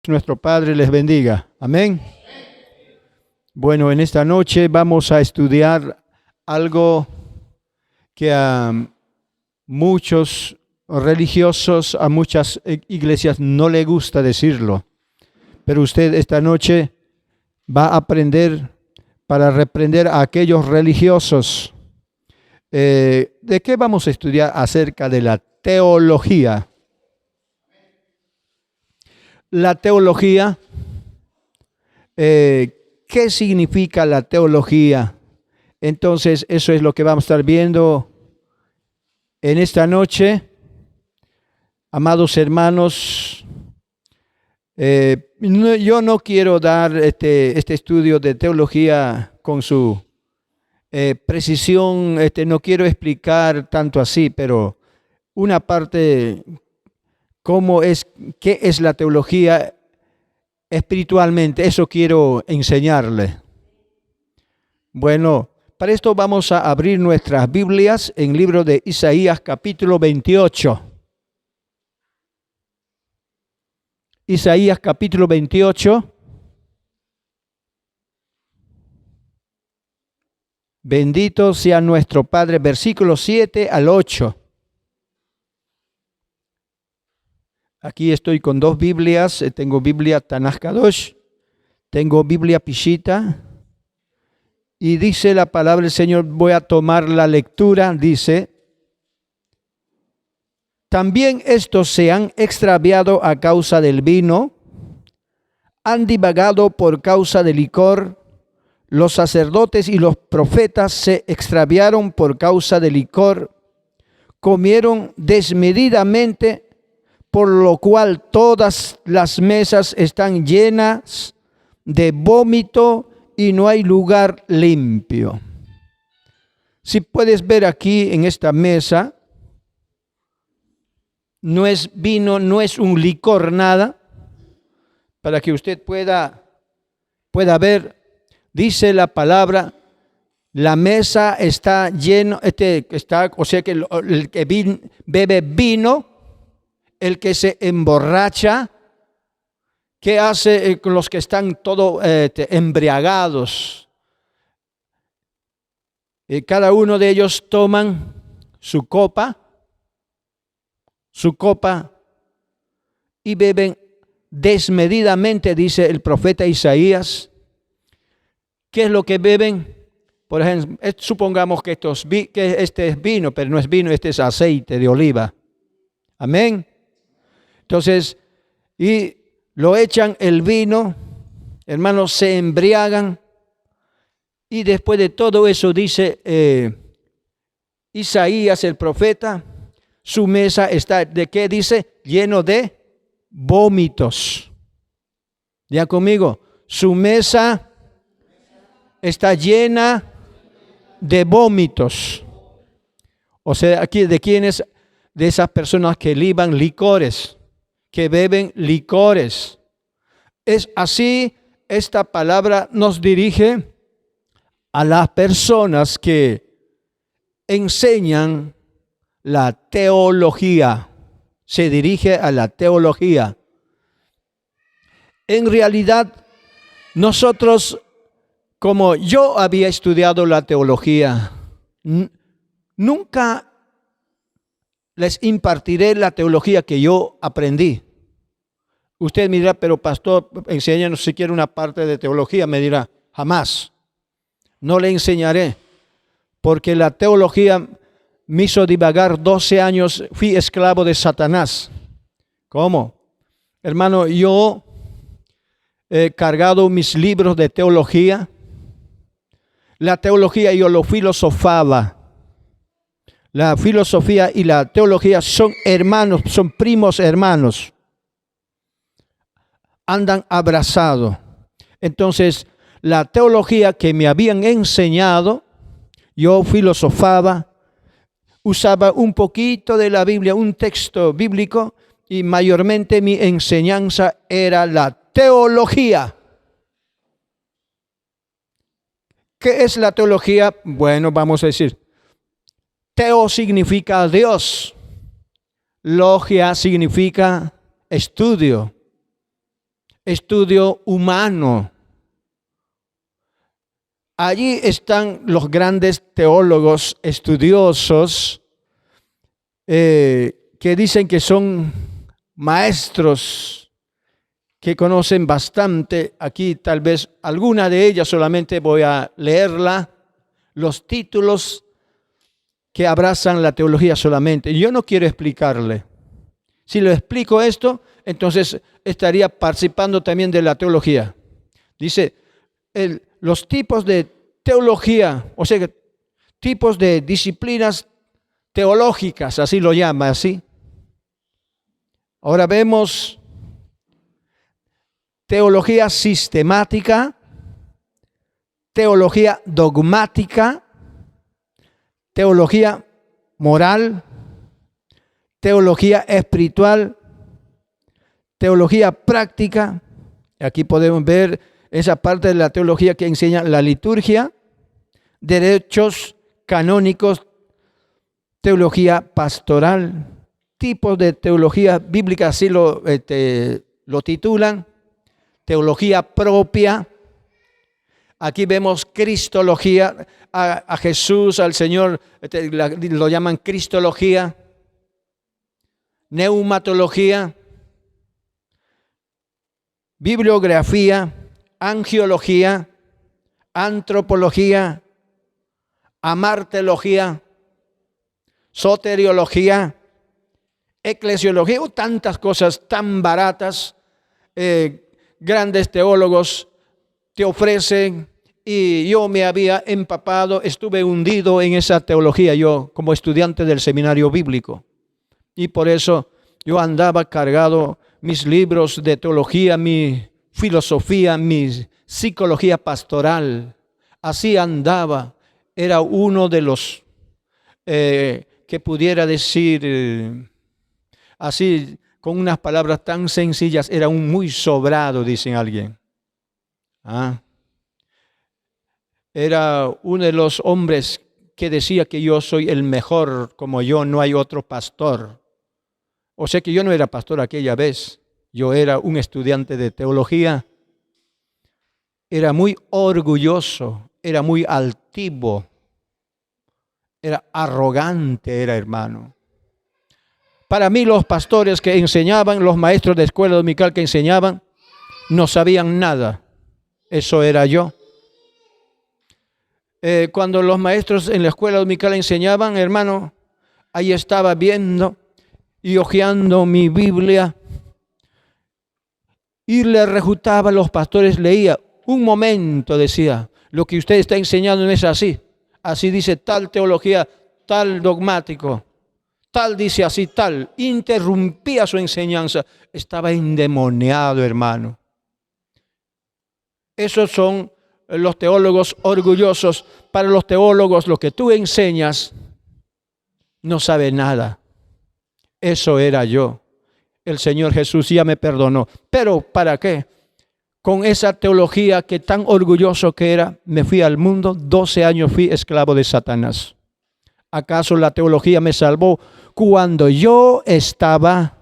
Nuestro Padre les bendiga. Amén. Bueno, en esta noche vamos a estudiar algo que a muchos religiosos, a muchas iglesias no le gusta decirlo. Pero usted esta noche va a aprender para reprender a aquellos religiosos. ¿De qué vamos a estudiar? Acerca de la teología. La teología, ¿qué significa la teología? Entonces, eso es lo que vamos a estar viendo en esta noche. Amados hermanos, yo no quiero dar este estudio de teología con su precisión, no quiero explicar tanto así, pero una parte, qué es la teología espiritualmente, eso quiero enseñarle. Bueno, para esto vamos a abrir nuestras Biblias en el libro de Isaías capítulo 28. Isaías capítulo 28. Bendito sea nuestro Padre, versículos 7 al 8. Aquí estoy con dos Biblias, tengo Biblia Tanaj Kadosh, tengo Biblia Pishita, y dice la palabra del Señor, voy a tomar la lectura, dice: también estos se han extraviado a causa del vino, han divagado por causa del licor, los sacerdotes y los profetas se extraviaron por causa del licor, comieron desmedidamente, por lo cual todas las mesas están llenas de vómito y no hay lugar limpio. Si puedes ver aquí en esta mesa, no es vino, no es un licor, nada, para que usted pueda ver, dice la palabra, la mesa está llena, o sea que el que bebe vino, el que se emborracha, ¿qué hace con los que están todos embriagados? Cada uno de ellos toman su copa y beben desmedidamente, dice el profeta Isaías. ¿Qué es lo que beben? Por ejemplo, supongamos que este es vino, pero no es vino, este es aceite de oliva. Amén. Entonces, y lo echan el vino, hermanos, se embriagan, y después de todo eso dice Isaías el profeta, su mesa está, ¿de qué dice? Lleno de vómitos. Ya conmigo, su mesa está llena de vómitos. O sea, aquí de quiénes, de esas personas que liban licores, que beben licores. Es así, esta palabra nos dirige a las personas que enseñan la teología. Se dirige a la teología. En realidad, nosotros, como yo había estudiado la teología, nunca les impartiré la teología que yo aprendí. Usted me dirá, pero pastor, enséñanos siquiera una parte de teología. Me dirá, jamás. No le enseñaré, porque la teología me hizo divagar 12 años, fui esclavo de Satanás. ¿Cómo? Hermano, yo he cargado mis libros de teología. La teología yo lo filosofaba. La filosofía y la teología son hermanos, son primos hermanos. Andan abrazados. Entonces, la teología que me habían enseñado, yo filosofaba, usaba un poquito de la Biblia, un texto bíblico, y mayormente mi enseñanza era la teología. ¿Qué es la teología? Bueno, vamos a decir, teo significa Dios, logia significa estudio. estudio humano. Allí están los grandes teólogos estudiosos que dicen que son maestros, que conocen bastante. Aquí tal vez alguna de ellas solamente voy a leerla, los títulos que abrazan la teología solamente. Yo no quiero explicarle. Si le explico esto, entonces estaría participando también de la teología. Dice, los tipos de teología, o sea, tipos de disciplinas teológicas, así lo llama, así. Ahora vemos teología sistemática, teología dogmática, teología moral, teología espiritual, teología práctica. Aquí podemos ver esa parte de la teología que enseña la liturgia, derechos canónicos, teología pastoral, tipos de teología bíblica, así lo titulan, teología propia. Aquí vemos cristología, a Jesús, al Señor, lo llaman cristología, neumatología, bibliografía, angiología, antropología, amartelogía, soteriología, eclesiología, tantas cosas tan baratas, grandes teólogos te ofrecen, y yo me había empapado, estuve hundido en esa teología, yo como estudiante del seminario bíblico, y por eso yo andaba cargado mis libros de teología, mi filosofía, mi psicología pastoral, así andaba. Era uno de los que pudiera decir así, con unas palabras tan sencillas, era un muy sobrado, dicen alguien. Era uno de los hombres que decía que yo soy el mejor, como yo no hay otro pastor. O sea que yo no era pastor aquella vez, yo era un estudiante de teología. Era muy orgulloso, era muy altivo, era arrogante, era hermano. Para mí los pastores que enseñaban, los maestros de escuela dominical que enseñaban, no sabían nada. Eso era yo. Cuando los maestros en la escuela dominical enseñaban, hermano, ahí estaba viendo y hojeando mi Biblia y le refutaba a los pastores, leía. Un momento, decía, lo que usted está enseñando no es así. Así dice tal teología, tal dogmático, tal dice así, tal. Interrumpía su enseñanza. Estaba endemoniado, hermano. Esos son los teólogos orgullosos. Para los teólogos, lo que tú enseñas no sabe nada. Eso era yo. El Señor Jesús ya me perdonó. ¿Pero para qué? Con esa teología que tan orgulloso que era, me fui al mundo, 12 años fui esclavo de Satanás. ¿Acaso la teología me salvó? Cuando yo estaba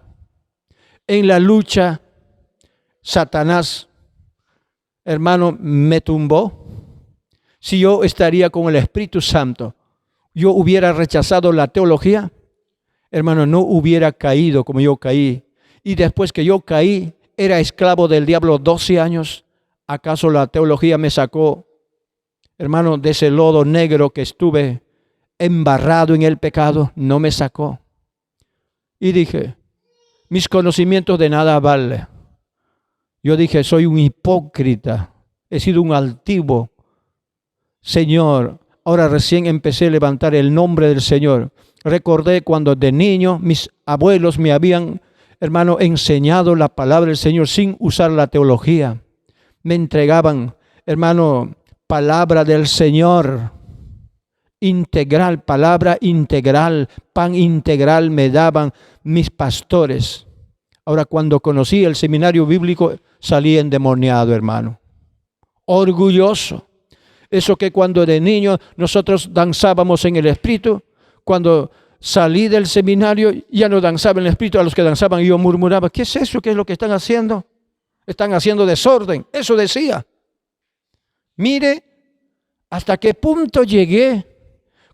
en la lucha, Satanás, hermano, me tumbó. Si yo estaría con el Espíritu Santo, yo hubiera rechazado la teología, hermano, no hubiera caído como yo caí. Y después que yo caí, era esclavo del diablo 12 años. ¿Acaso la teología me sacó, hermano, de ese lodo negro que estuve embarrado en el pecado? No me sacó. Y dije, mis conocimientos de nada valen. Yo dije, soy un hipócrita, he sido un altivo. Señor, ahora recién empecé a levantar el nombre del Señor. Recordé cuando de niño mis abuelos me habían, hermano, enseñado la palabra del Señor sin usar la teología. Me entregaban, hermano, palabra del Señor integral, palabra integral, pan integral me daban mis pastores. Ahora, cuando conocí el seminario bíblico, salí endemoniado, hermano. Orgulloso. Eso que cuando de niño nosotros danzábamos en el Espíritu, cuando salí del seminario, ya no danzaba en el Espíritu. A los que danzaban yo murmuraba, ¿qué es eso? ¿Qué es lo que están haciendo? están haciendo desorden. Eso decía. Mire hasta qué punto llegué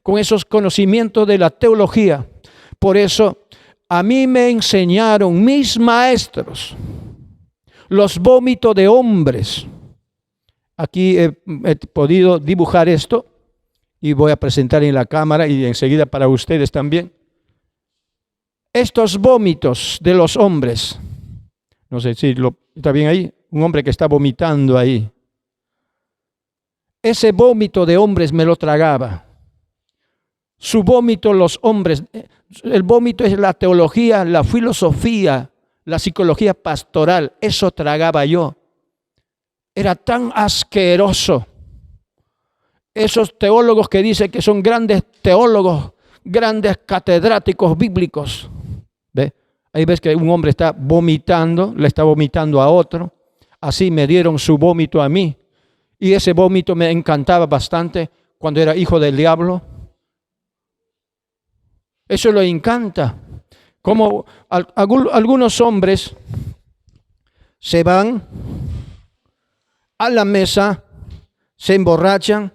con esos conocimientos de la teología. Por eso a mí me enseñaron mis maestros los vómitos de hombres. Aquí he podido dibujar esto y voy a presentar en la cámara y enseguida para ustedes también. Estos vómitos de los hombres, no sé si está bien ahí, un hombre que está vomitando ahí. Ese vómito de hombres me lo tragaba. Su vómito los hombres, el vómito es la teología, la filosofía, la psicología pastoral, eso tragaba yo. Era tan asqueroso. Esos teólogos que dicen que son grandes teólogos, grandes catedráticos bíblicos. ¿Ve? Ahí ves que un hombre está vomitando, le está vomitando a otro. Así me dieron su vómito a mí. Y ese vómito me encantaba bastante cuando era hijo del diablo. Eso lo encanta. Como algunos hombres se van a la mesa, se emborrachan,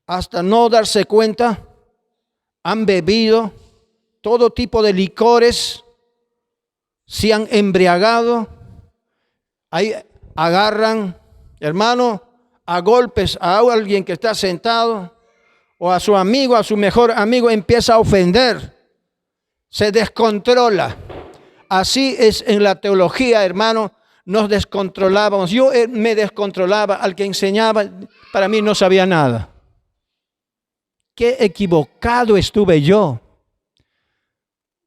hasta no darse cuenta, han bebido todo tipo de licores, se han embriagado, ahí agarran, hermano, a golpes a alguien que está sentado, o a su amigo, a su mejor amigo, empieza a ofender, se descontrola. Así es en la teología, hermano, nos descontrolábamos. Yo me descontrolaba, al que enseñaba, para mí no sabía nada. Qué equivocado estuve yo.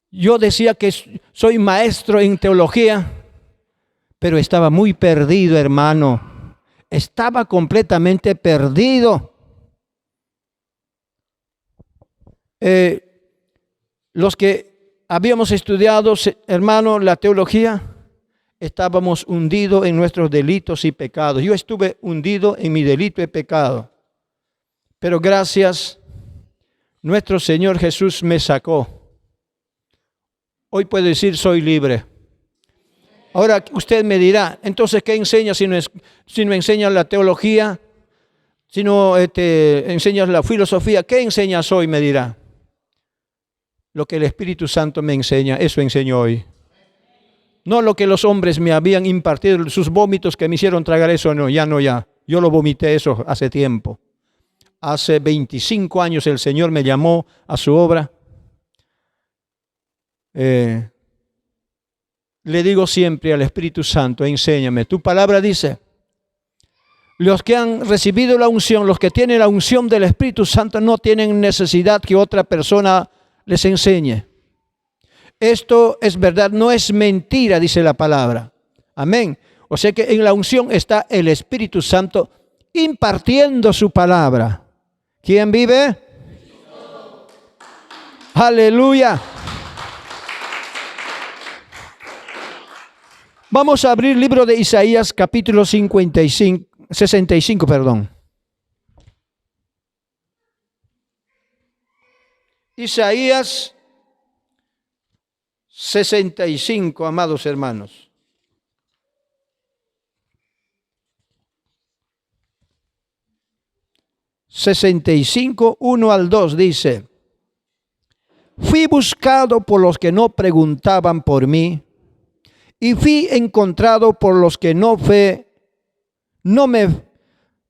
Yo decía que soy maestro en teología, pero estaba muy perdido, hermano. Estaba completamente perdido. Los que habíamos estudiado, hermano, la teología, estábamos hundidos en nuestros delitos y pecados. Yo estuve hundido en mi delito y pecado. Pero gracias, nuestro Señor Jesús me sacó. Hoy puedo decir, soy libre. Ahora usted me dirá, entonces, ¿qué enseña si no enseñas la teología? Si no enseñas la filosofía, ¿qué enseñas hoy? Me dirá. Lo que el Espíritu Santo me enseña, eso enseño hoy. No lo que los hombres me habían impartido, sus vómitos que me hicieron tragar eso, no. Yo lo vomité eso hace tiempo. Hace 25 años el Señor me llamó a su obra. Le digo siempre al Espíritu Santo, enséñame. Tu palabra dice, los que han recibido la unción, los que tienen la unción del Espíritu Santo no tienen necesidad que otra persona les enseñe. Esto es verdad, no es mentira, dice la palabra. Amén. O sea que en la unción está el Espíritu Santo impartiendo su palabra. ¿Quién vive? Aleluya. Vamos a abrir el libro de Isaías, capítulo 65, perdón. Isaías 65, amados hermanos. (65, 1 al 2) dice: Fui buscado por los que no preguntaban por mí, y fui encontrado por los que no me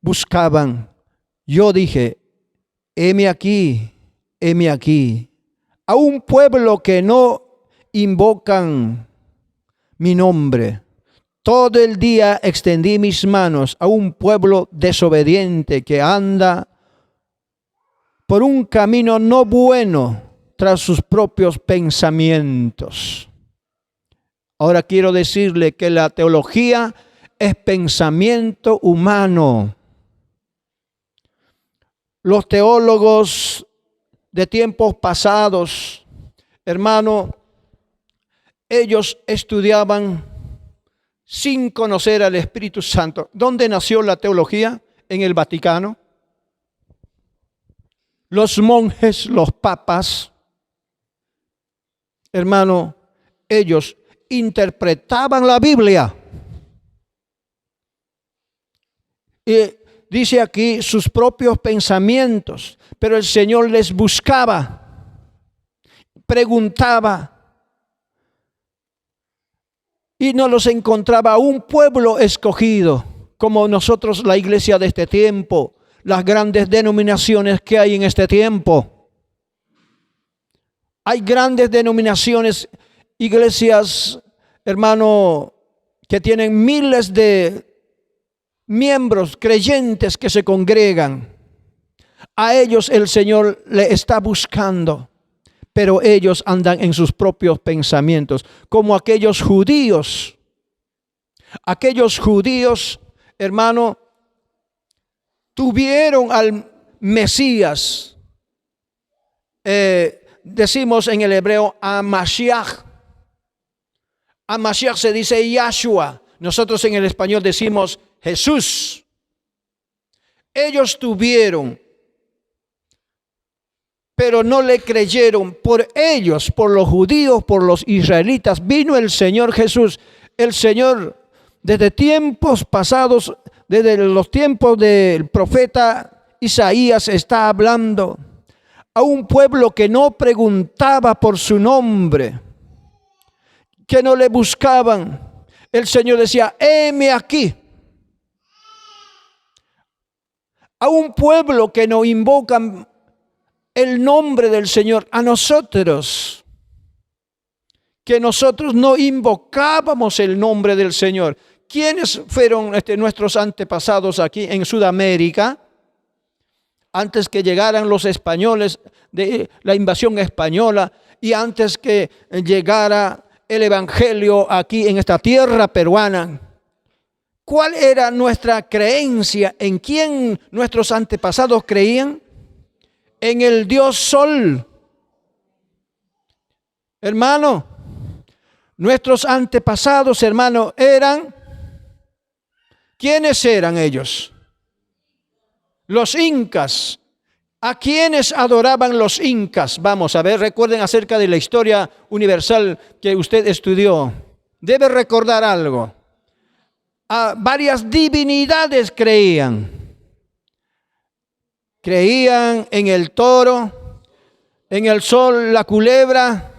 buscaban. Yo dije, heme aquí, a un pueblo que no invocan mi nombre. Todo el día extendí mis manos a un pueblo desobediente que anda por un camino no bueno tras sus propios pensamientos. Ahora quiero decirle que la teología es pensamiento humano. Los teólogos de tiempos pasados, hermano, ellos estudiaban sin conocer al Espíritu Santo. ¿Dónde nació la teología? En el Vaticano. Los monjes, los papas, hermano, ellos interpretaban la Biblia. Y dice aquí sus propios pensamientos, pero el Señor les buscaba, preguntaba, y no los encontraba. Un pueblo escogido, como nosotros, la iglesia de este tiempo, las grandes denominaciones que hay en este tiempo. Hay grandes denominaciones, iglesias, hermano, que tienen miles de miembros creyentes que se congregan. A ellos el Señor le está buscando, pero ellos andan en sus propios pensamientos, como aquellos judíos. Aquellos judíos, hermano, tuvieron al Mesías, decimos en el hebreo a Mashiach. A Mashiach se dice Yahshua. Nosotros en el español decimos Jesús. Ellos tuvieron, pero no le creyeron. Por ellos, por los judíos, por los israelitas, vino el Señor Jesús. El Señor, desde tiempos pasados, desde los tiempos del profeta Isaías, está hablando a un pueblo que no preguntaba por su nombre, que no le buscaban. El Señor decía, heme aquí. A un pueblo que no invocan el nombre del Señor. A nosotros, que nosotros no invocábamos el nombre del Señor. ¿Quiénes fueron nuestros antepasados aquí en Sudamérica? Antes que llegaran los españoles, de la invasión española, y antes que llegara el evangelio aquí en esta tierra peruana. ¿Cuál era nuestra creencia? ¿En quién nuestros antepasados creían? En el Dios Sol. Hermano, nuestros antepasados, hermano, eran, ¿quiénes eran ellos? Los incas. ¿A quiénes adoraban los incas? Vamos a ver, recuerden acerca de la historia universal que usted estudió. Debe recordar algo. A varias divinidades creían. Creían en el toro, en el sol, la culebra,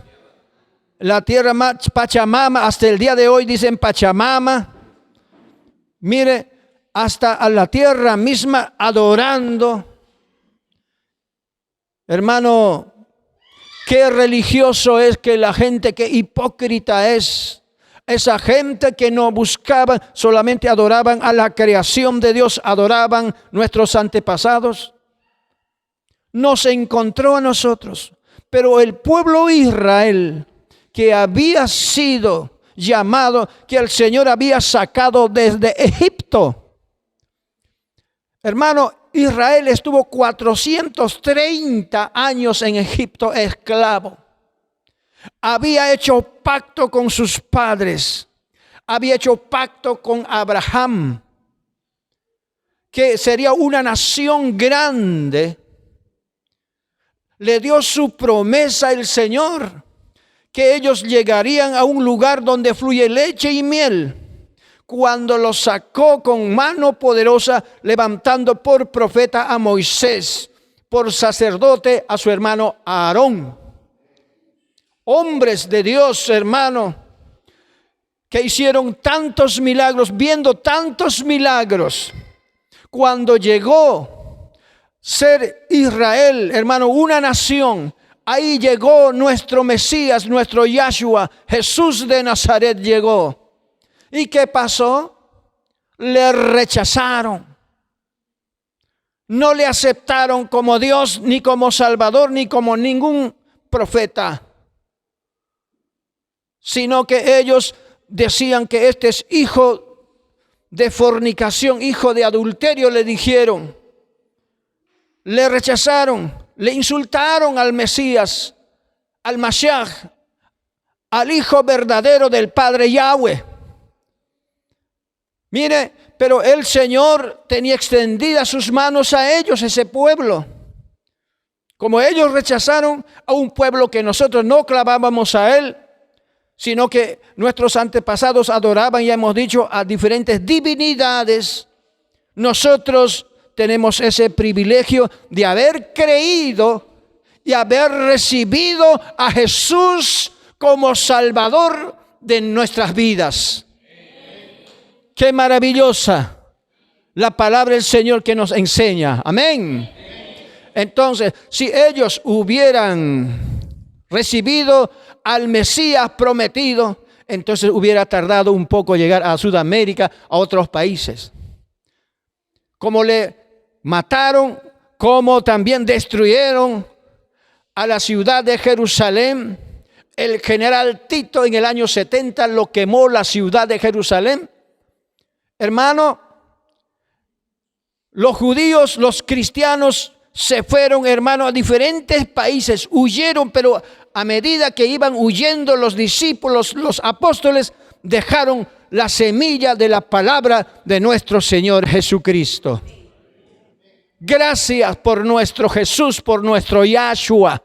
la tierra Pachamama. Hasta el día de hoy dicen Pachamama. Mire, hasta a la tierra misma adorando. Hermano, qué religioso es que la gente, qué hipócrita es. Esa gente que no buscaba, solamente adoraban a la creación de Dios, adoraban nuestros antepasados. Nos encontró a nosotros, pero el pueblo Israel, que había sido llamado, que el Señor había sacado desde Egipto. Hermano, Israel estuvo 430 años en Egipto esclavo. Había hecho pacto con sus padres. Había hecho pacto con Abraham, que sería una nación grande. Le dio su promesa el Señor, que ellos llegarían a un lugar donde fluye leche y miel. Cuando los sacó con mano poderosa, levantando por profeta a Moisés, por sacerdote a su hermano Aarón. Hombres de Dios, hermano, que hicieron tantos milagros, viendo tantos milagros. Cuando llegó ser Israel, hermano, una nación, ahí llegó nuestro Mesías, nuestro Yahshua, Jesús de Nazaret llegó. ¿Y qué pasó? Le rechazaron. No le aceptaron como Dios, ni como Salvador, ni como ningún profeta. Sino que ellos decían que este es hijo de fornicación, hijo de adulterio, le dijeron. Le rechazaron, le insultaron al Mesías, al Mashiach, al Hijo verdadero del Padre Yahweh. Mire, pero el Señor tenía extendidas sus manos a ellos, ese pueblo. Como ellos rechazaron a un pueblo que nosotros no clamábamos a Él, sino que nuestros antepasados adoraban, ya hemos dicho, a diferentes divinidades. Nosotros tenemos ese privilegio de haber creído y haber recibido a Jesús como Salvador de nuestras vidas. Qué maravillosa la palabra del Señor que nos enseña. Amén. Entonces, si ellos hubieran recibido al Mesías prometido, entonces hubiera tardado un poco llegar a Sudamérica, a otros países. Como le mataron, como también destruyeron a la ciudad de Jerusalén. El general Tito en el año 70 lo quemó la ciudad de Jerusalén. Hermano, los judíos, los cristianos se fueron, hermano, a diferentes países, huyeron, pero a medida que iban huyendo los discípulos, los apóstoles, dejaron la semilla de la palabra de nuestro Señor Jesucristo. Gracias por nuestro Jesús, por nuestro Yahshua.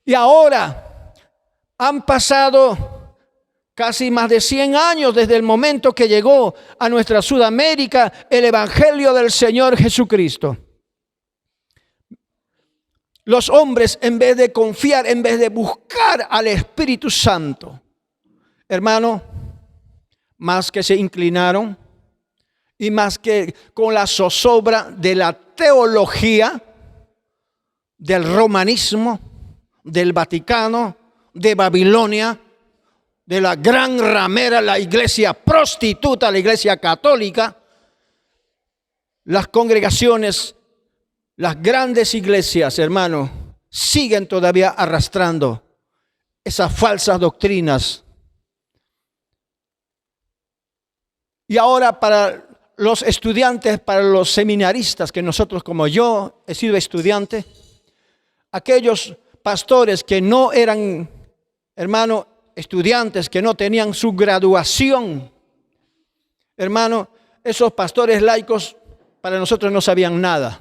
Y ahora han pasado casi más de 100 años desde el momento que llegó a nuestra Sudamérica el Evangelio del Señor Jesucristo. Los hombres, en vez de confiar, en vez de buscar al Espíritu Santo, hermano, más que se inclinaron y más que con la zozobra de la teología, del romanismo, del Vaticano, de Babilonia, de la gran ramera, la iglesia prostituta, la iglesia católica, las congregaciones, las grandes iglesias, hermano, siguen todavía arrastrando esas falsas doctrinas. Y ahora para los estudiantes, para los seminaristas, que nosotros, como yo he sido estudiante, aquellos pastores que no eran, hermano, estudiantes, que no tenían su graduación, hermano, esos pastores laicos para nosotros no sabían nada.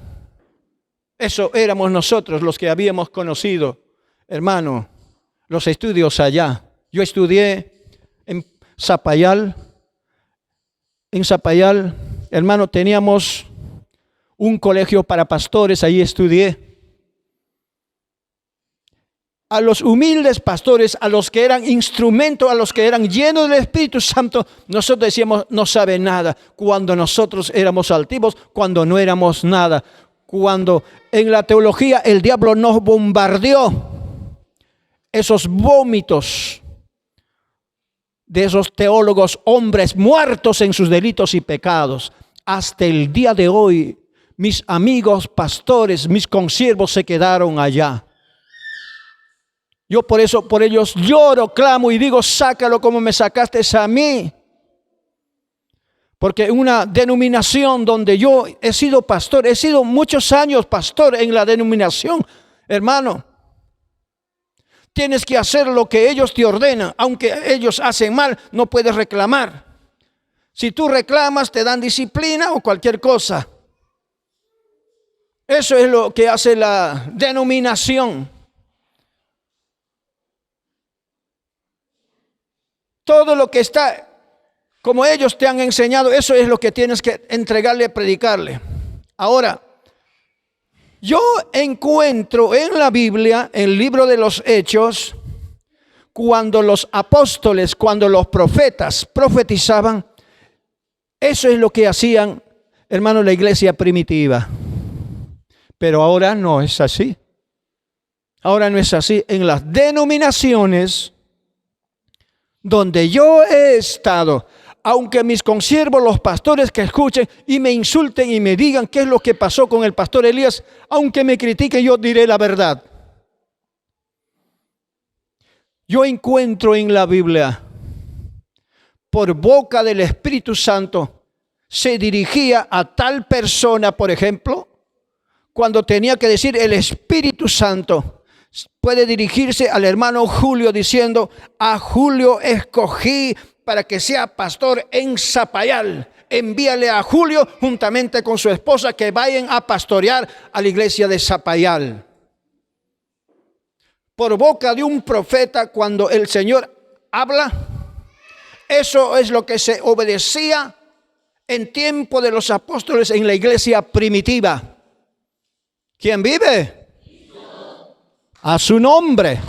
Eso éramos nosotros los que habíamos conocido, hermano, los estudios allá. Yo estudié en Zapayal. En Zapayal, hermano, teníamos un colegio para pastores, ahí estudié. A los humildes pastores, a los que eran instrumentos, a los que eran llenos del Espíritu Santo, nosotros decíamos, no saben nada. Cuando nosotros éramos altivos, cuando no éramos nada. Cuando en la teología el diablo nos bombardeó, esos vómitos de esos teólogos, hombres muertos en sus delitos y pecados. Hasta el día de hoy, mis amigos pastores, mis consiervos se quedaron allá. Yo por eso, por ellos lloro, clamo y digo, sácalo como me sacaste a mí. Porque una denominación donde yo he sido pastor, he sido muchos años pastor en la denominación, hermano, tienes que hacer lo que ellos te ordenan. Aunque ellos hacen mal, no puedes reclamar. Si tú reclamas, te dan disciplina o cualquier cosa. Eso es lo que hace la denominación. Todo lo que está, como ellos te han enseñado, eso es lo que tienes que entregarle, predicarle. Ahora, yo encuentro en la Biblia, en el libro de los Hechos, cuando los apóstoles, cuando los profetas profetizaban, eso es lo que hacían, hermano, la iglesia primitiva. Pero ahora no es así. Ahora no es así. En las denominaciones donde yo he estado, aunque mis consiervos, los pastores que escuchen y me insulten y me digan qué es lo que pasó con el pastor Elías, aunque me critiquen, yo diré la verdad. Yo encuentro en la Biblia, por boca del Espíritu Santo, se dirigía a tal persona, por ejemplo, cuando tenía que decir el Espíritu Santo, puede dirigirse al hermano Julio diciendo, a Julio escogí para que sea pastor en Zapayal. Envíale a Julio juntamente con su esposa que vayan a pastorear a la iglesia de Zapayal. por boca de un profeta cuando el Señor habla. Eso es lo que se obedecía en tiempo de los apóstoles en la iglesia primitiva. ¿Quién vive? A su nombre.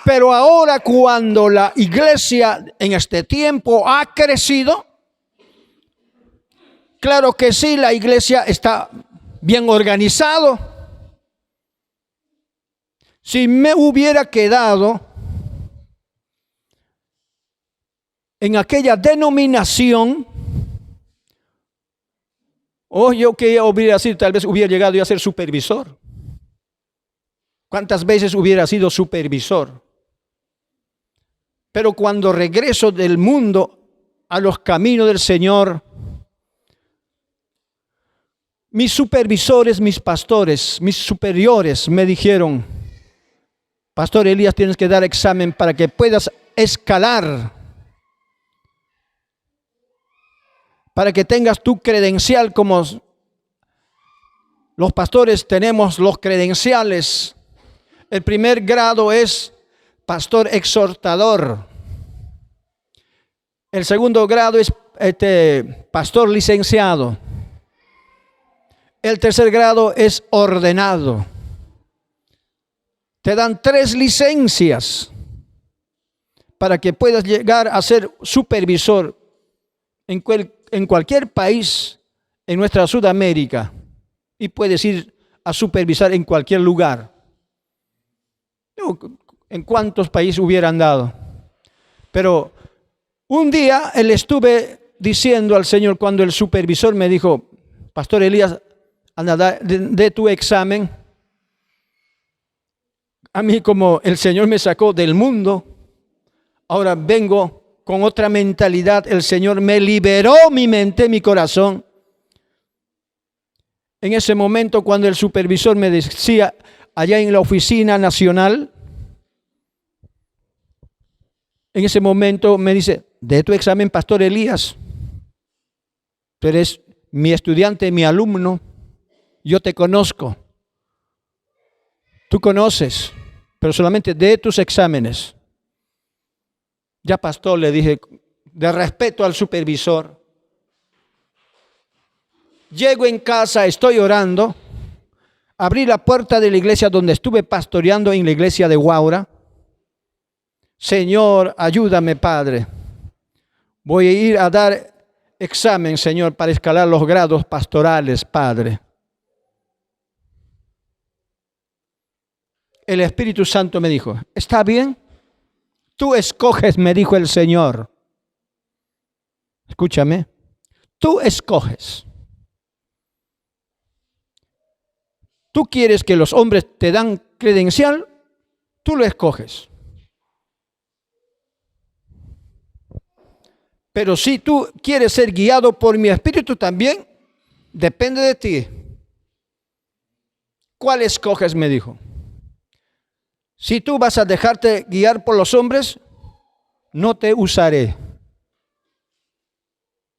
Pero ahora, cuando la iglesia en este tiempo ha crecido, claro que sí, la iglesia está bien organizado. Si me hubiera quedado en aquella denominación, yo que hubiera sido, tal vez hubiera llegado a ser supervisor. ¿Cuántas veces hubiera sido supervisor? Pero cuando regreso del mundo a los caminos del Señor, mis supervisores, mis pastores, mis superiores me dijeron: Pastor Elías, tienes que dar examen para que puedas escalar, para que tengas tu credencial, como los pastores tenemos los credenciales. El primer grado es pastor exhortador. El segundo grado es pastor licenciado. El tercer grado es ordenado. Te dan 3 licencias para que puedas llegar a ser supervisor en cualquier país en nuestra Sudamérica, y puedes ir a supervisar en cualquier lugar. ¿En cuántos países hubieran dado? Pero un día le estuve diciendo al Señor, cuando el supervisor me dijo: Pastor Elías, anda, de tu examen. A mí, como el Señor me sacó del mundo, ahora vengo con otra mentalidad. El Señor me liberó mi mente, mi corazón. En ese momento, cuando el supervisor me decía allá en la oficina nacional, en ese momento me dice: de tu examen, Pastor Elías. Tú eres mi estudiante, mi alumno. Yo te conozco. Tú conoces, pero solamente de tus exámenes. Ya, pastor, le dije, de respeto al supervisor. Llego en casa, estoy orando. Abrí la puerta de la iglesia donde estuve pastoreando, en la iglesia de Guaura. Señor, ayúdame, Padre. Voy a ir a dar examen, Señor, para escalar los grados pastorales, Padre. El Espíritu Santo me dijo: está bien, tú escoges, me dijo el Señor. Escúchame, tú escoges. Tú quieres que los hombres te dan credencial, tú lo escoges. Pero si tú quieres ser guiado por mi Espíritu también, depende de ti. ¿Cuál escoges?, me dijo. Si tú vas a dejarte guiar por los hombres, no te usaré.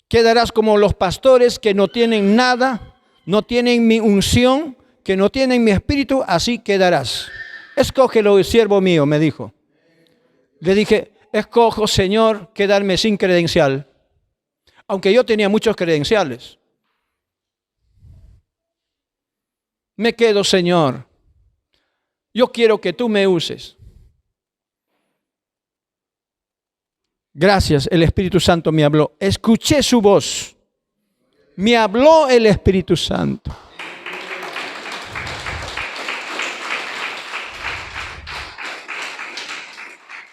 Quedarás como los pastores que no tienen nada, no tienen mi unción, que no tienen mi espíritu, así quedarás. Escógelo, siervo mío, me dijo. Le dije: escojo, Señor, quedarme sin credencial, aunque yo tenía muchos credenciales. Me quedo, Señor. Yo quiero que tú me uses. Gracias, el Espíritu Santo me habló. Escuché su voz. Me habló el Espíritu Santo.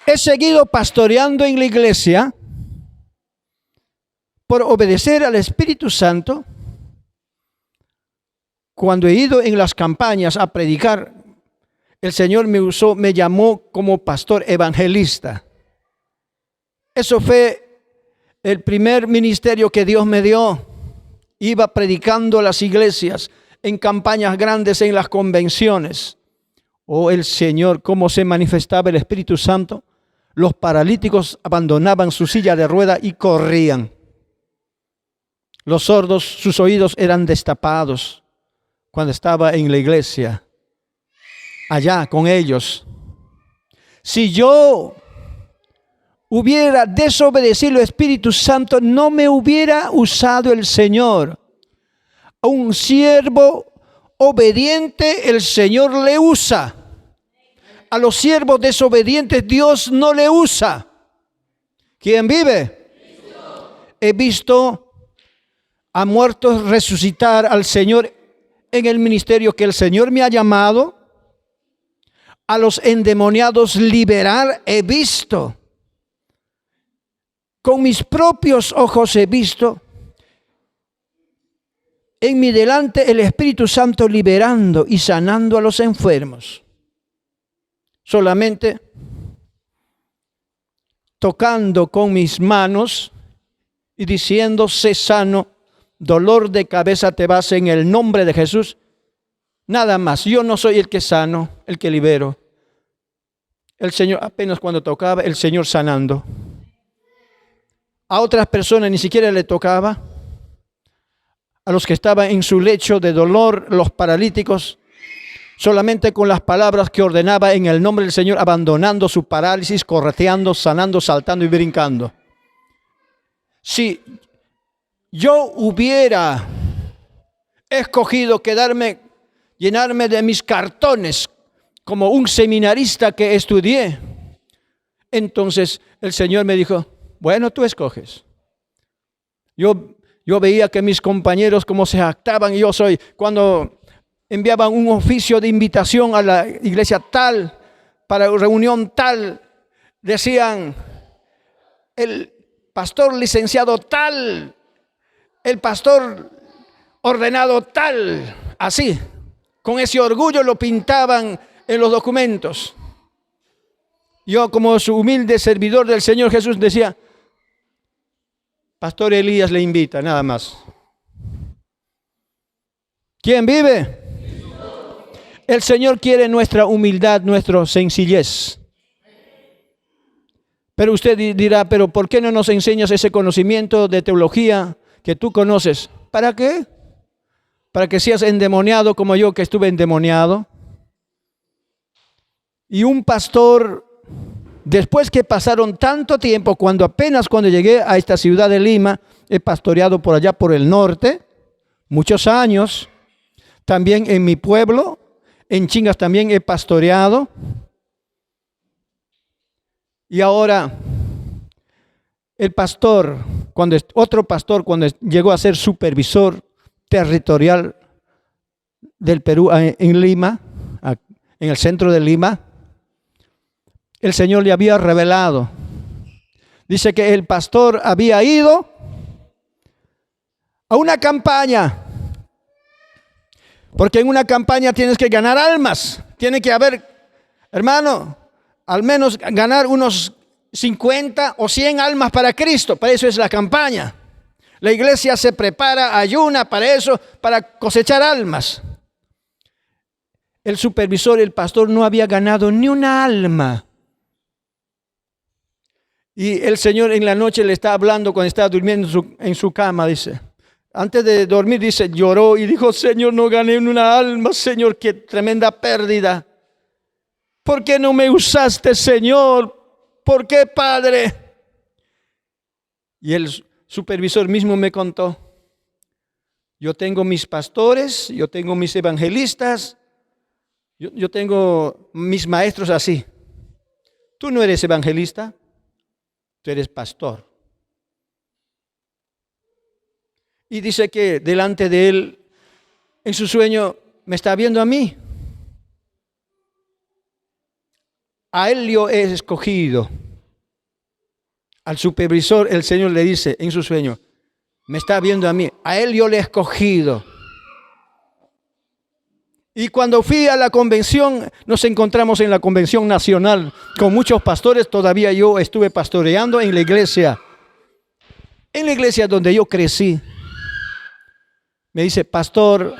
He seguido pastoreando en la iglesia por obedecer al Espíritu Santo. Cuando he ido en las campañas a predicar, el Señor me usó, me llamó como pastor evangelista. Eso fue el primer ministerio que Dios me dio. Iba predicando a las iglesias, en campañas grandes, en las convenciones. Oh, el Señor, cómo se manifestaba el Espíritu Santo. Los paralíticos abandonaban su silla de rueda y corrían. Los sordos, sus oídos eran destapados. cuando estaba en la iglesia, allá con ellos. Si yo hubiera desobedecido al Espíritu Santo, no me hubiera usado el Señor. A un siervo obediente el Señor le usa. A los siervos desobedientes Dios no le usa. ¿Quién vive? He visto a muertos resucitar al Señor en el ministerio que el Señor me ha llamado. A los endemoniados liberar he visto. Con mis propios ojos he visto. En mi delante el Espíritu Santo liberando y sanando a los enfermos. Solamente tocando con mis manos y diciendo, sé sano, dolor de cabeza te vas en el nombre de Jesús. Nada más, yo no soy el que sano, el que libero. El Señor, apenas cuando tocaba, el Señor sanando. A otras personas ni siquiera le tocaba. A los que estaban en su lecho de dolor, los paralíticos, solamente con las palabras que ordenaba en el nombre del Señor, abandonando su parálisis, correteando, sanando, saltando y brincando. Si yo hubiera escogido llenarme de mis cartones como un seminarista que estudié, entonces el Señor me dijo, bueno, tú escoges. Yo veía que mis compañeros como se jactaban, y cuando enviaban un oficio de invitación a la iglesia tal, para reunión tal, decían, el pastor licenciado tal, el pastor ordenado tal, así, con ese orgullo lo pintaban en los documentos. Yo, como su humilde servidor del Señor Jesús, decía, Pastor Elías le invita, nada más. ¿Quién vive? El Señor quiere nuestra humildad, nuestra sencillez. Pero usted dirá, pero ¿por qué no nos enseñas ese conocimiento de teología que tú conoces? ¿Para qué? ¿Para que seas endemoniado como yo que estuve endemoniado? Y un pastor, después que pasaron tanto tiempo, cuando llegué a esta ciudad de Lima, he pastoreado por allá por el norte, muchos años, también en mi pueblo, en Chingas también he pastoreado. Y ahora, otro pastor, cuando llegó a ser supervisor territorial del Perú en Lima, en el centro de Lima, el Señor le había revelado. Dice que el pastor había ido a una campaña, porque en una campaña tienes que ganar almas, tiene que haber, hermano, al menos ganar unos 50 o 100 almas para Cristo. Para eso es la campaña. La iglesia se prepara, ayuna para eso, para cosechar almas. El supervisor, el pastor, no había ganado ni una alma. Y el Señor en la noche le está hablando cuando estaba durmiendo en su cama, dice. Antes de dormir, dice, lloró y dijo, Señor, no gané ni una alma, Señor, qué tremenda pérdida. ¿Por qué no me usaste, Señor? ¿Por qué, Padre? Y el supervisor mismo me contó, yo tengo mis pastores, yo tengo mis evangelistas, yo tengo mis maestros así. Tú no eres evangelista, tú eres pastor. Y dice que delante de él, en su sueño, me está viendo a mí. A él yo he escogido. Al supervisor el Señor le dice en su sueño, me está viendo a mí, a él yo le he escogido. Y cuando fui a la convención, nos encontramos en la convención nacional con muchos pastores, todavía yo estuve pastoreando en la iglesia donde yo crecí. Me dice, pastor,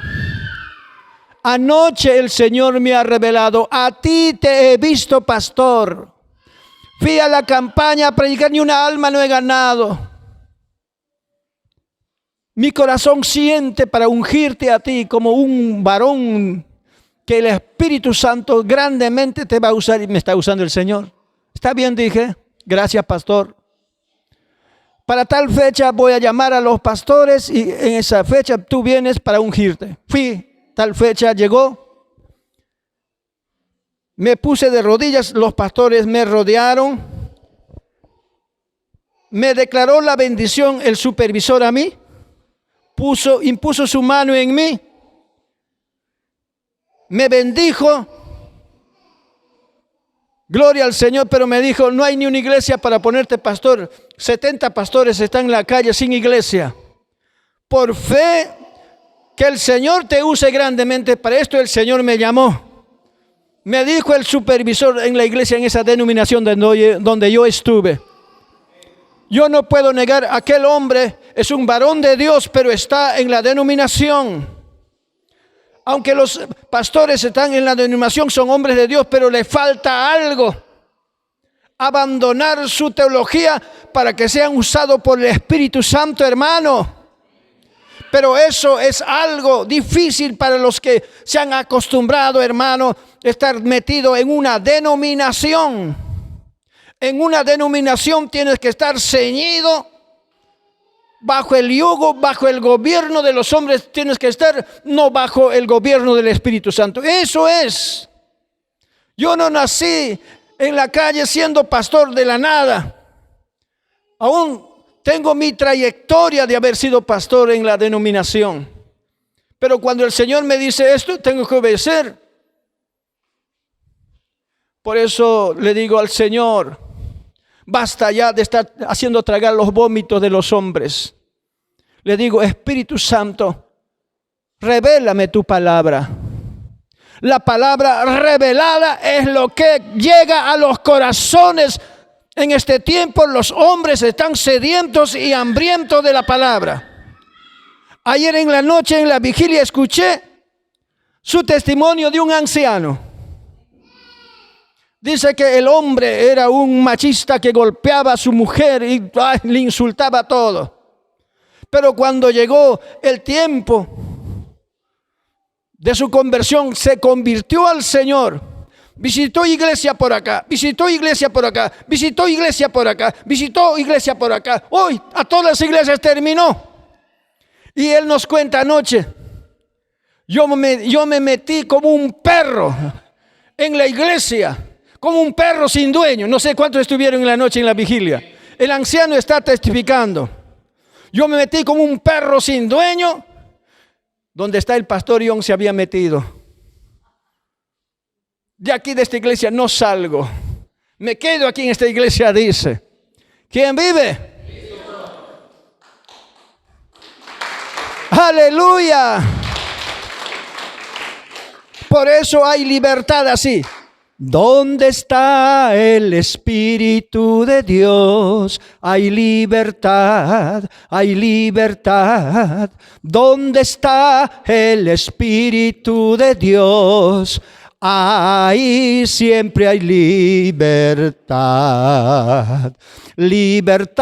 anoche el Señor me ha revelado, a ti te he visto, pastor. Fui a la campaña a predicar, ni una alma no he ganado. Mi corazón siente para ungirte a ti como un varón que el Espíritu Santo grandemente te va a usar y me está usando el Señor. Está bien, dije. Gracias, pastor. Para tal fecha voy a llamar a los pastores y en esa fecha tú vienes para ungirte. Fui, tal fecha llegó. Me puse de rodillas, los pastores me rodearon. Me declaró la bendición el supervisor a mí. Impuso su mano en mí. Me bendijo. Gloria al Señor, pero me dijo, no hay ni una iglesia para ponerte pastor. 70 pastores están en la calle sin iglesia. Por fe, que el Señor te use grandemente. Para esto el Señor me llamó. Me dijo el supervisor en la iglesia, en esa denominación donde yo estuve. Yo no puedo negar, aquel hombre es un varón de Dios, pero está en la denominación. Aunque los pastores están en la denominación, son hombres de Dios, pero le falta algo. Abandonar su teología para que sean usados por el Espíritu Santo, hermano. Pero eso es algo difícil para los que se han acostumbrado, hermano, a estar metido en una denominación. En una denominación tienes que estar ceñido bajo el yugo, bajo el gobierno de los hombres. Tienes que estar no bajo el gobierno del Espíritu Santo. Eso es. Yo no nací en la calle siendo pastor de la nada. Aún tengo mi trayectoria de haber sido pastor en la denominación. Pero cuando el Señor me dice esto, tengo que obedecer. Por eso le digo al Señor, basta ya de estar haciendo tragar los vómitos de los hombres. Le digo, Espíritu Santo, revélame tu palabra. La palabra revelada es lo que llega a los corazones. En este tiempo los hombres están sedientos y hambrientos de la palabra. Ayer en la noche en la vigilia escuché su testimonio de un anciano. Dice que el hombre era un machista que golpeaba a su mujer y le insultaba todo. Pero cuando llegó el tiempo de su conversión, se convirtió al Señor. Visitó iglesia por acá, visitó iglesia por acá, visitó iglesia por acá, visitó iglesia por acá. Hoy a todas las iglesias terminó. Y él nos cuenta anoche, yo me metí como un perro en la iglesia. Como un perro sin dueño. No sé cuántos estuvieron en la noche en la vigilia. El anciano está testificando. Yo me metí como un perro sin dueño. Donde está el pastor Ion se había metido. De aquí de esta iglesia no salgo. Me quedo aquí en esta iglesia, dice. ¿Quién vive? ¡Aleluya! Por eso hay libertad así. ¿Dónde está el Espíritu de Dios? Hay libertad, hay libertad. ¿Dónde está el Espíritu de Dios? Ahí siempre hay libertad. Libertad,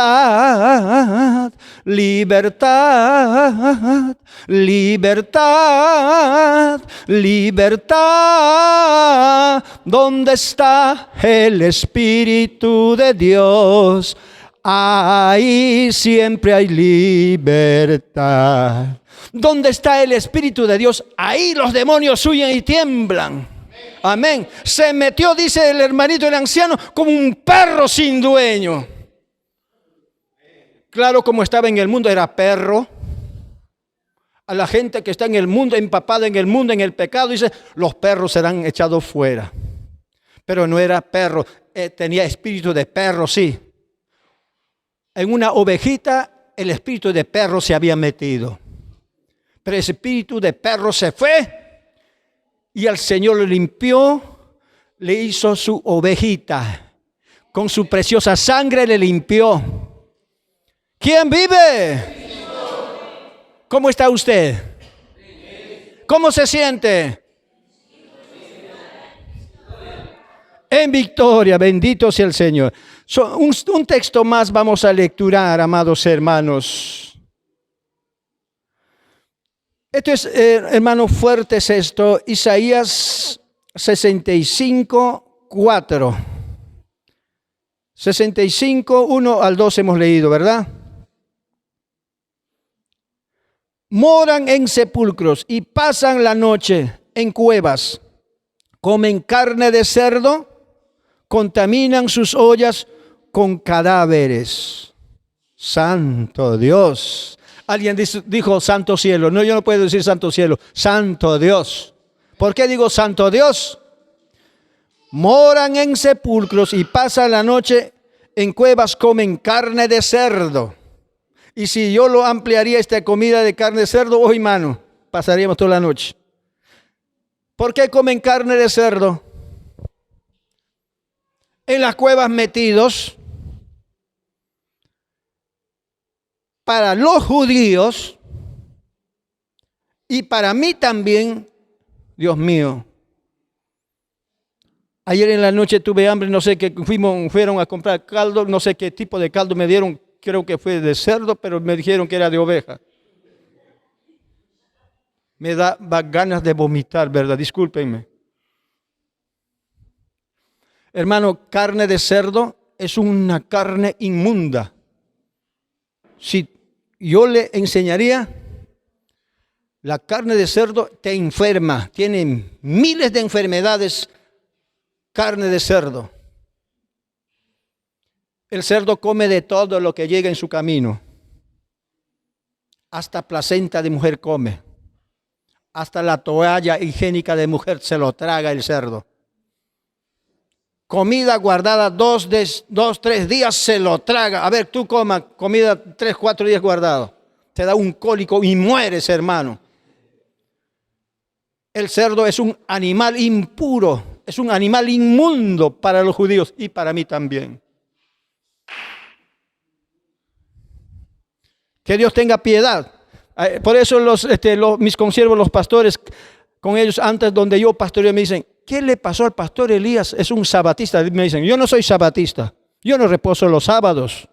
libertad, libertad, libertad. ¿Dónde está el Espíritu de Dios? Ahí siempre hay libertad. ¿Dónde está el Espíritu de Dios? Ahí los demonios huyen y tiemblan. Amén. Se metió, dice el hermanito, el anciano, como un perro sin dueño. Claro, como estaba en el mundo, era perro. A la gente que está en el mundo, empapada en el mundo, en el pecado, dice, los perros serán echados fuera. Pero no era perro, tenía espíritu de perro, sí. En una ovejita, el espíritu de perro se había metido. Pero ese espíritu de perro se fue. Y el Señor lo limpió, le hizo su ovejita. Con su preciosa sangre le limpió. ¿Quién vive? ¿Cómo está usted? ¿Cómo se siente? En victoria, bendito sea el Señor. Un texto más vamos a lecturar, amados hermanos. Esto es, hermano, fuerte es esto. Isaías 65, 4. 65, 1 al 2 hemos leído, ¿verdad? Moran en sepulcros y pasan la noche en cuevas. Comen carne de cerdo, contaminan sus ollas con cadáveres. Santo Dios. Alguien dijo santo cielo. No, yo no puedo decir santo cielo. Santo Dios. ¿Por qué digo santo Dios? Moran en sepulcros y pasan la noche en cuevas, comen carne de cerdo. Y si yo lo ampliaría esta comida de carne de cerdo, hoy, mano, pasaríamos toda la noche. ¿Por qué comen carne de cerdo? En las cuevas metidos, para los judíos y para mí también, Dios mío. Ayer en la noche tuve hambre, no sé qué, fueron a comprar caldo, no sé qué tipo de caldo me dieron, creo que fue de cerdo, pero me dijeron que era de oveja. Me da ganas de vomitar, ¿verdad? Discúlpenme. Hermano, carne de cerdo es una carne inmunda. Si yo le enseñaría, la carne de cerdo te enferma, tiene miles de enfermedades. Carne de cerdo. El cerdo come de todo lo que llega en su camino. Hasta placenta de mujer come. Hasta la toalla higiénica de mujer se lo traga el cerdo. Comida guardada 2, 3 días se lo traga. A ver, tú comas comida 3, 4 días guardado. Te da un cólico y mueres, hermano. El cerdo es un animal impuro. Es un animal inmundo para los judíos y para mí también. Que Dios tenga piedad. Por eso mis consiervos, los pastores, con ellos antes donde yo pastoreo, me dicen, ¿qué le pasó al pastor Elías? Es un sabatista. Me dicen, yo no soy sabatista. Yo no reposo los sábados.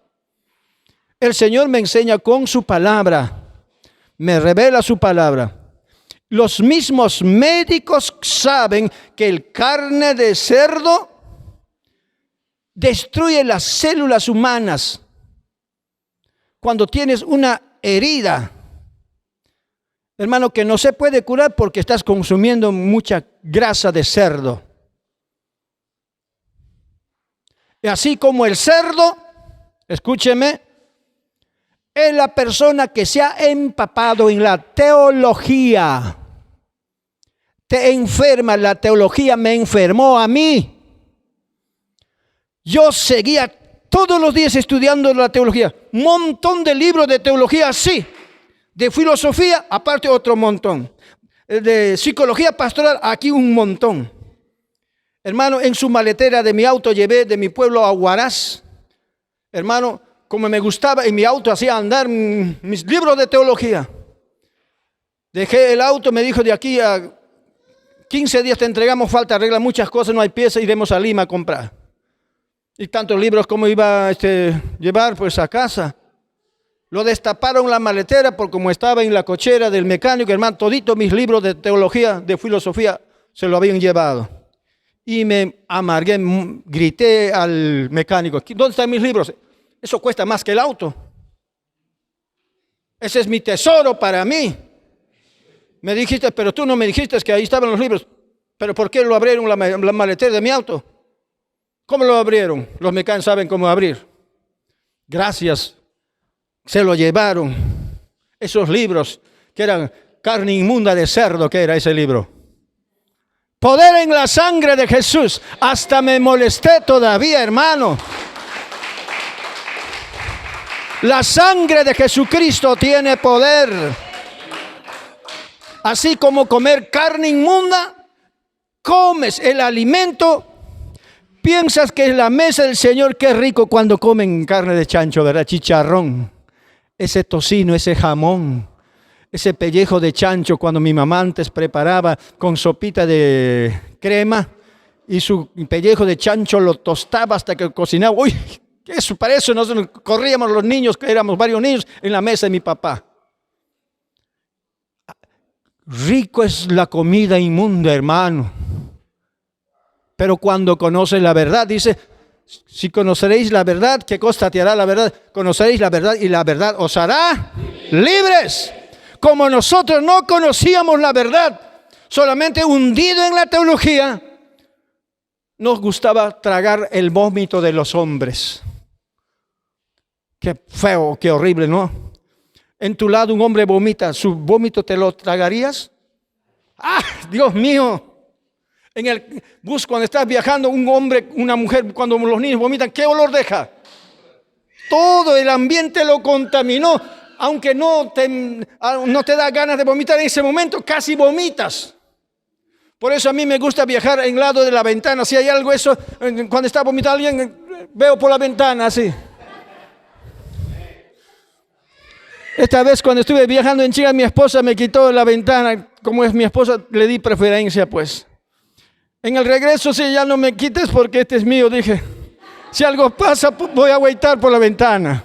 El Señor me enseña con su palabra. Me revela su palabra. Los mismos médicos saben que el carne de cerdo destruye las células humanas. Cuando tienes una herida, hermano, que no se puede curar porque estás consumiendo mucha grasa de cerdo. Y así como el cerdo, escúcheme, es la persona que se ha empapado en la teología. Te enferma, la teología me enfermó a mí. Yo seguía todos los días estudiando la teología. Un montón de libros de teología, sí. De filosofía, aparte otro montón. De psicología pastoral, aquí un montón. Hermano, en su maletera de mi auto llevé de mi pueblo a Huaraz. Hermano, como me gustaba, en mi auto hacía andar mis libros de teología. Dejé el auto, me dijo de aquí a 15 días te entregamos, falta arreglar muchas cosas, no hay piezas, iremos a Lima a comprar. Y tantos libros como iba a llevar pues a casa. Lo destaparon la maletera porque como estaba en la cochera del mecánico, hermano, toditos mis libros de teología, de filosofía, se lo habían llevado. Y me amargué, grité al mecánico, ¿dónde están mis libros? Eso cuesta más que el auto. Ese es mi tesoro para mí. Me dijiste, pero tú no me dijiste que ahí estaban los libros. ¿Pero por qué lo abrieron la maletera de mi auto? ¿Cómo lo abrieron? Los mecánicos saben cómo abrir. Gracias. Se lo llevaron. Esos libros que eran carne inmunda de cerdo, que era ese libro. Poder en la sangre de Jesús. Hasta me molesté todavía, hermano. La sangre de Jesucristo tiene poder. Así como comer carne inmunda, comes el alimento, piensas que es la mesa del Señor, qué rico cuando comen carne de chancho, ¿verdad? Chicharrón, ese tocino, ese jamón, ese pellejo de chancho cuando mi mamá antes preparaba con sopita de crema y su pellejo de chancho lo tostaba hasta que cocinaba. Uy, eso, para eso nosotros corríamos los niños, que éramos varios niños, en la mesa de mi papá. Rico es la comida inmunda, hermano. Pero cuando conoces la verdad, dice, si conoceréis la verdad, ¿qué cosa te hará la verdad? Conoceréis la verdad y la verdad os hará libres. Como nosotros no conocíamos la verdad, solamente hundido en la teología, nos gustaba tragar el vómito de los hombres. Qué feo, qué horrible, ¿no? En tu lado un hombre vomita, ¿su vómito te lo tragarías? ¡Ah, Dios mío! En el bus cuando estás viajando, un hombre, una mujer, cuando los niños vomitan, ¿qué olor deja? Todo el ambiente lo contaminó. Aunque no te da ganas de vomitar en ese momento, casi vomitas. Por eso a mí me gusta viajar en lado de la ventana. Si hay algo eso, cuando está vomitando alguien, veo por la ventana así. Esta vez cuando estuve viajando en Chile, mi esposa me quitó la ventana. Como es mi esposa, le di preferencia, pues. En el regreso, sí, ya no me quites porque este es mío, dije. Si algo pasa, voy a agüitar por la ventana.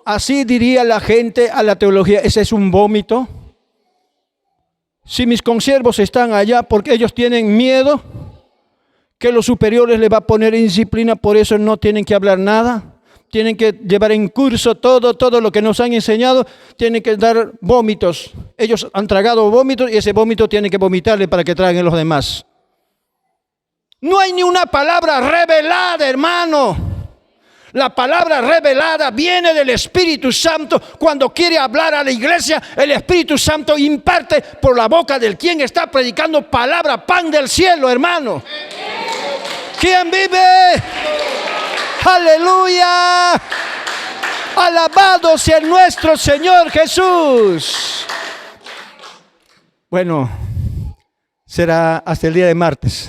Así diría la gente a la teología, ese es un vómito. Si mis consiervos están allá porque ellos tienen miedo que los superiores les va a poner en disciplina, por eso no tienen que hablar nada. Tienen que llevar en curso todo lo que nos han enseñado, tienen que dar vómitos. Ellos han tragado vómitos y ese vómito tienen que vomitarle para que traguen los demás. No hay ni una palabra revelada, hermano. La palabra revelada viene del Espíritu Santo. Cuando quiere hablar a la iglesia, el Espíritu Santo imparte por la boca del quien está predicando palabra, pan del cielo, hermano. ¿Quién vive? ¡Aleluya! Alabado sea nuestro Señor Jesús. Bueno, será hasta el día de martes.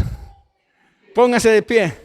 Póngase de pie.